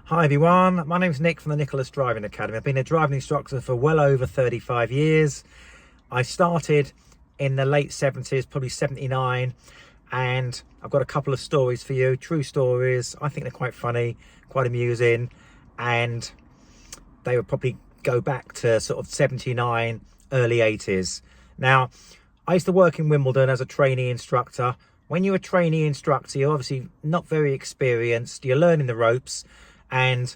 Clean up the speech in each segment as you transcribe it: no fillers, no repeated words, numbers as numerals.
Hi everyone, my name's Nick from the Nicholas Driving Academy. I've been a driving instructor for well over 35 years. I started in the late 70s, probably 79, and I've got a couple of stories for you, true stories. I think they're quite funny, quite amusing, and they would probably go back to sort of 79, early 80s. Now, I used to work in Wimbledon as a trainee instructor. When you're a trainee instructor, you're obviously not very experienced, you're learning the ropes, and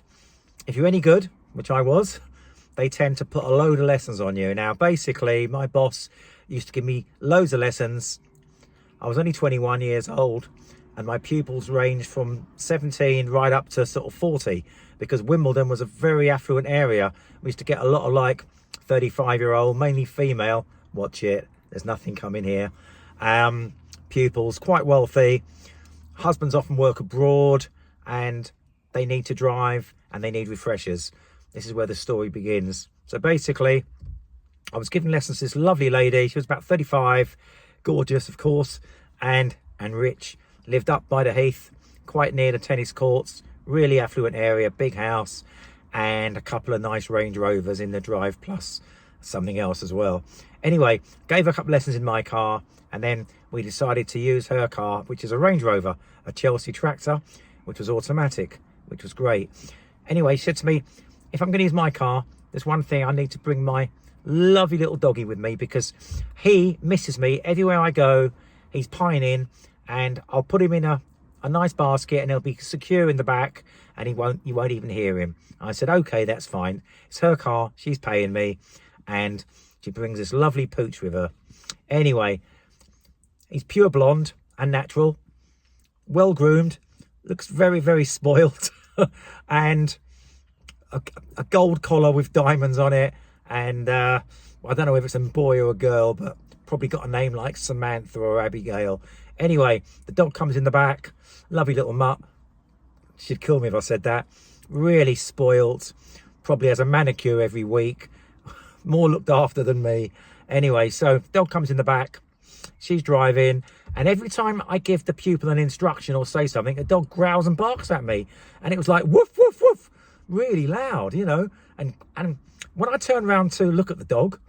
if you're any good, which I was, they tend to put a load of lessons on you. Now, basically, my boss used to give me loads of lessons. I was only 21 years old, and my pupils ranged from 17 right up to sort of 40, because Wimbledon was a very affluent area. We used to get a lot of like 35-year-old, mainly female, watch it, there's nothing coming here, pupils, quite wealthy. Husbands often work abroad, and they need to drive and they need refreshers. This is where the story begins. So basically, I was giving lessons to this lovely lady. She was about 35, gorgeous, of course, and rich. Lived up by the Heath, quite near the tennis courts, really affluent area, big house, and a couple of nice Range Rovers in the drive, plus something else as well. Anyway, gave her a couple of lessons in my car, and then we decided to use her car, which is a Range Rover, a Chelsea tractor, which was automatic, which was great. Anyway, she said to me, if I'm going to use my car, there's one thing, I need to bring my lovely little doggy with me, because he misses me everywhere I go. He's pining, and I'll put him in a nice basket, and he'll be secure in the back, and you won't even hear him. I said, okay, that's fine. It's her car, she's paying me, and she brings this lovely pooch with her. Anyway, he's pure blonde and natural, well groomed, looks very, very spoiled, and a gold collar with diamonds on it, and I don't know if it's a boy or a girl, but probably got a name like Samantha or Abigail. Anyway, the dog comes in the back, lovely little mutt. She'd kill me if I said that. Really spoilt, probably has a manicure every week, more looked after than me. Anyway, so dog comes in the back, she's driving, and every time I give the pupil an instruction or say something, the dog growls and barks at me, and it was like woof woof woof, really loud, you know. And when I turned around to look at the dog,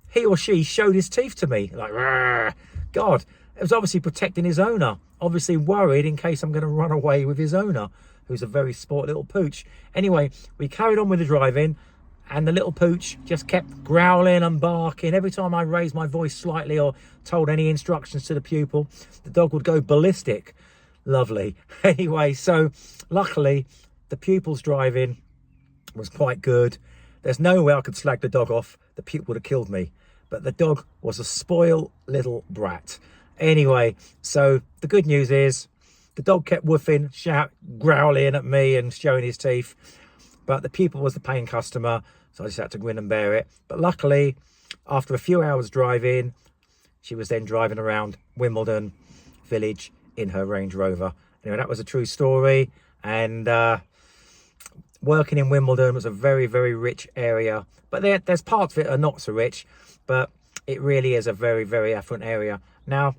he or she showed his teeth to me, like, "Rrr." God, it was obviously protecting his owner, obviously worried in case I'm going to run away with his owner, who's a very sport little pooch. Anyway, we carried on with the driving, and the little pooch just kept growling and barking. Every time I raised my voice slightly or told any instructions to the pupil, the dog would go ballistic. Lovely. Anyway, so luckily the pupil's driving was quite good. There's no way I could slag the dog off. The pupil would have killed me. But the dog was a spoiled little brat. Anyway, so the good news is the dog kept woofing, growling at me and showing his teeth. But the pupil was the paying customer, so I just had to grin and bear it. But luckily, after a few hours driving, she was then driving around Wimbledon village in her Range Rover. Anyway, that was a true story. And working in Wimbledon was a very, very rich area. But there's parts of it that are not so rich, but it really is a very, very affluent area. Now,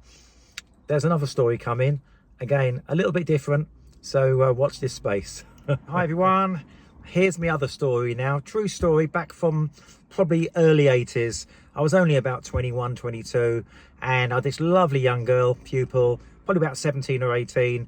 there's another story coming. Again, a little bit different, so watch this space. Hi, everyone. Here's my other story now. True story, back from probably early 80s. I was only about 21, 22, and I had this lovely young girl, pupil, probably about 17 or 18,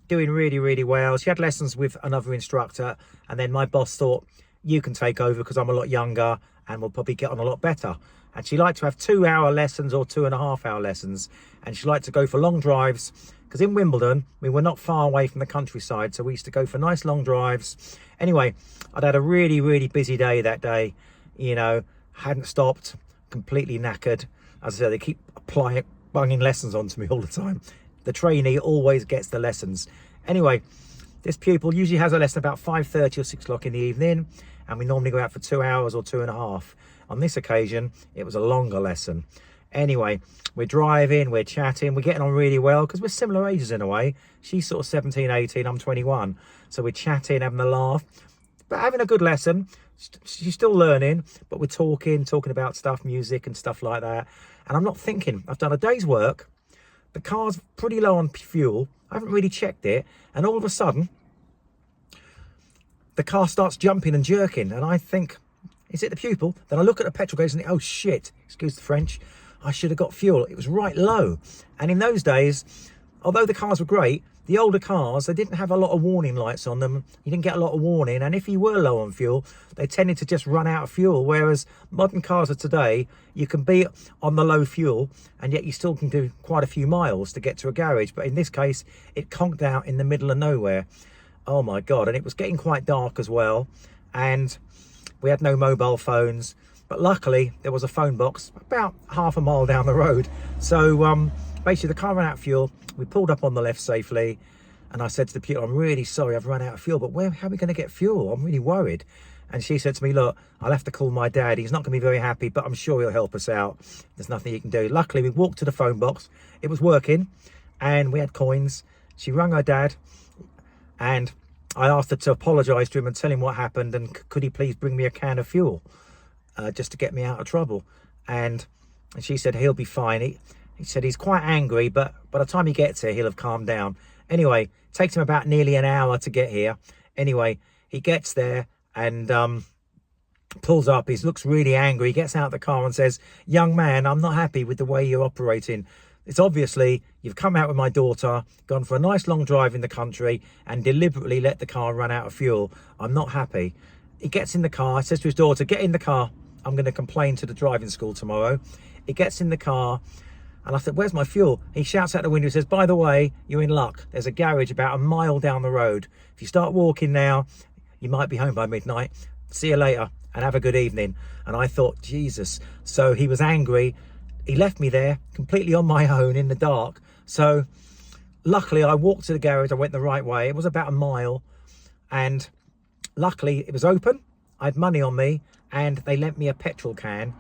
doing really, really well. She had lessons with another instructor, and then my boss thought, you can take over because I'm a lot younger and we'll probably get on a lot better. And she liked to have 2-hour lessons or 2.5-hour lessons, and she liked to go for long drives, because in Wimbledon we were not far away from the countryside, so we used to go for nice long drives. Anyway, I'd had a really, really busy day that day, you know, hadn't stopped, completely knackered. As I said, they keep bunging lessons onto me all the time. The trainee always gets the lessons. Anyway, this pupil usually has a lesson about 5:30 or 6 o'clock in the evening, and we normally go out for 2 hours or 2.5. On this occasion, it was a longer lesson. Anyway, we're driving, we're chatting, we're getting on really well because we're similar ages in a way. She's sort of 17, 18, I'm 21. So we're chatting, having a laugh, but having a good lesson. She's still learning, but we're talking about stuff, music and stuff like that. And I'm not thinking, I've done a day's work. The car's pretty low on fuel. I haven't really checked it. And all of a sudden, the car starts jumping and jerking, and I think, is it the pupil? Then I look at the petrol gauge and think, oh shit, excuse the French, I should have got fuel. It was right low. And in those days, although the cars were great, the older cars, they didn't have a lot of warning lights on them. You didn't get a lot of warning. And if you were low on fuel, they tended to just run out of fuel. Whereas modern cars of today, you can be on the low fuel and yet you still can do quite a few miles to get to a garage. But in this case, it conked out in the middle of nowhere. Oh my God. And it was getting quite dark as well. And we had no mobile phones. But luckily, there was a phone box about half a mile down the road. So basically, the car ran out of fuel. We pulled up on the left safely. And I said to the pupil, I'm really sorry, I've run out of fuel, but how are we going to get fuel? I'm really worried. And she said to me, look, I'll have to call my dad. He's not going to be very happy, but I'm sure he'll help us out. There's nothing he can do. Luckily, we walked to the phone box. It was working. And we had coins. She rang her dad. And I asked her to apologise to him and tell him what happened. And could he please bring me a can of fuel? Just to get me out of trouble. And she said he'll be fine. He said he's quite angry, but by the time he gets here, he'll have calmed down. Anyway, it takes him about nearly an hour to get here. Anyway, he gets there and pulls up. He looks really angry. He gets out of the car and says, young man, I'm not happy with the way you're operating. It's obviously you've come out with my daughter, gone for a nice long drive in the country and deliberately let the car run out of fuel. I'm not happy. He gets in the car, says to his daughter, get in the car. I'm going to complain to the driving school tomorrow. He gets in the car and I said, where's my fuel? He shouts out the window, he says, by the way, you're in luck. There's a garage about a mile down the road. If you start walking now, you might be home by midnight. See you later and have a good evening. And I thought, Jesus. So he was angry. He left me there completely on my own in the dark. So luckily I walked to the garage. I went the right way. It was about a mile. And luckily it was open. I had money on me and they lent me a petrol can,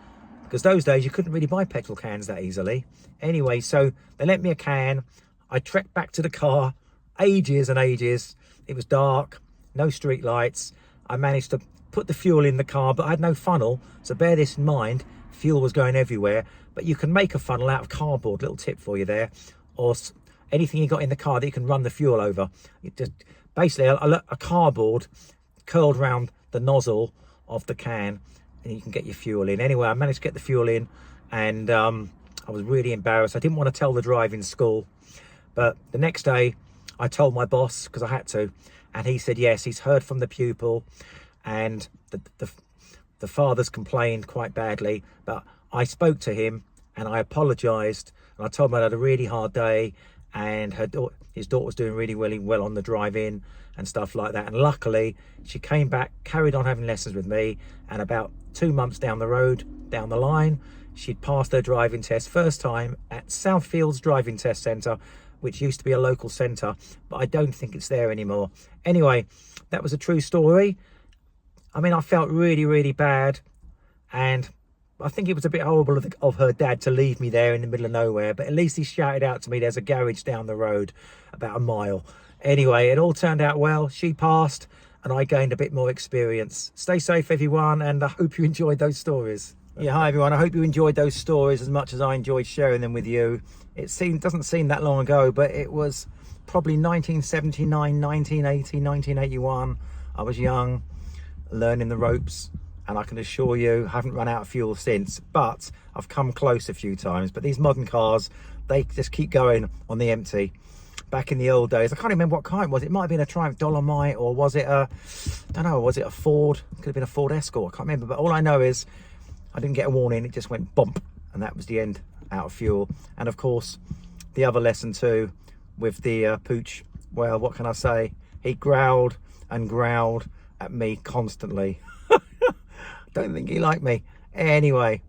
because those days you couldn't really buy petrol cans that easily. Anyway, so they lent me a can. I trekked back to the car, ages and ages. It was dark, no street lights. I managed to put the fuel in the car, but I had no funnel. So bear this in mind, fuel was going everywhere. But you can make a funnel out of cardboard, little tip for you there. Or anything you got in the car that you can run the fuel over. It just, basically a cardboard curled around the nozzle of the can and you can get your fuel in. Anyway, I managed to get the fuel in and I was really embarrassed. I didn't want to tell the driving school, but the next day I told my boss because I had to, and he said yes, he's heard from the pupil and the father's complained quite badly, but I spoke to him and I apologized and I told him I had a really hard day and his daughter was doing really well on the drive-in and stuff like that. And luckily she came back, carried on having lessons with me, and about 2 months down the line, she'd passed her driving test first time at Southfields Driving Test Centre, which used to be a local centre, but I don't think it's there anymore. Anyway, that was a true story. I mean, I felt really bad, and I think it was a bit horrible of her dad to leave me there in the middle of nowhere, but at least he shouted out to me, there's a garage down the road about a mile. Anyway, it all turned out well. She passed and I gained a bit more experience. Stay safe, everyone, and I hope you enjoyed those stories. Yeah, hi everyone. I hope you enjoyed those stories as much as I enjoyed sharing them with you. It doesn't seem that long ago, but it was probably 1979, 1980, 1981. I was young, learning the ropes. And I can assure you, I haven't run out of fuel since, but I've come close a few times. But these modern cars, they just keep going on the empty. Back in the old days, I can't remember what kind it was. It might have been a Triumph Dolomite, or was it a, I don't know, was it a Ford? It could have been a Ford Escort, I can't remember. But all I know is I didn't get a warning, it just went bump. And that was the end, out of fuel. And of course, the other lesson too, with the pooch, well, what can I say? He growled and growled at me constantly. Don't think he liked me. Anyway,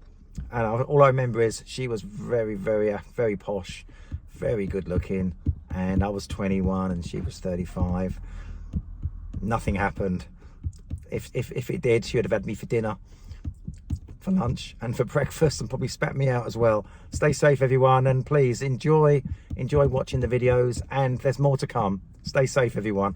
and all I remember is she was very posh, very good looking, and I was 21 and she was 35. Nothing happened. If it did, she would have had me for dinner, for lunch and for breakfast, and probably spat me out as well. Stay safe everyone, and please enjoy watching the videos, and there's more to come. Stay safe everyone.